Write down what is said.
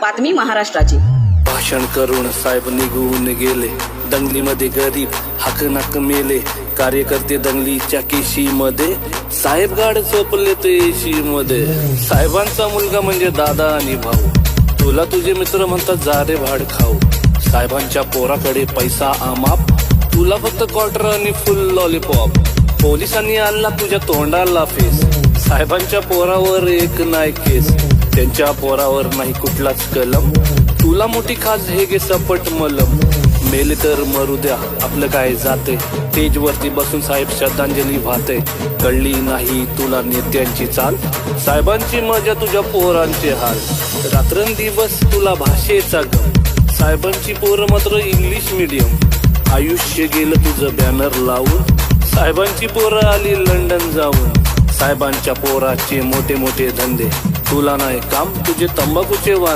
बातमी महाराष्ट्राची. भाषण करून साहेब निघून गेले, दंगलीमध्ये गरीब हाकनाक मेले, कार्यकर्ते दंगलीच्या केशीमध्ये, साहेब गाड चोपले ते एशी मध्ये. साहेबांचा मुलगा म्हणजे दादा आणि भाऊ, तुला तुझे मित्र म्हणतात जा रे भाड खाऊ. साहेबांच्या पोराकडे पैसा आमाप, तुला फक्त क्वार्टर आणि फुल लॉलीपॉप. पोलिसांनी आणला तुझ्या तोंडाला फेस, साहेबांच्या पोरावर एक नाही केस, त्यांच्या पोरावर नाही कुठलाच कलम. तुला मोठी खास हे गे सपट मलम, मेले तर मरू द्या आपलं काय जाते. स्टेज वरती बसून साहेब श्रद्धांजली वाहते, कळली नाही तुला नेत्यांची चाल, साहेबांची मजा तुझ्या पोरांचे हाल. रात्रंदिवस तुला भाषेचा गम, साहेबांची पोरं मात्र इंग्लिश मीडियम. आयुष्य गेलं तुझं बॅनर लावून, साहेबांची पोरं आली लंडन जाऊन. साहेबांच्या पोराचे मोठे मोठे धंदे, तुला नाही काम तुझे तंबाखूचे वाण.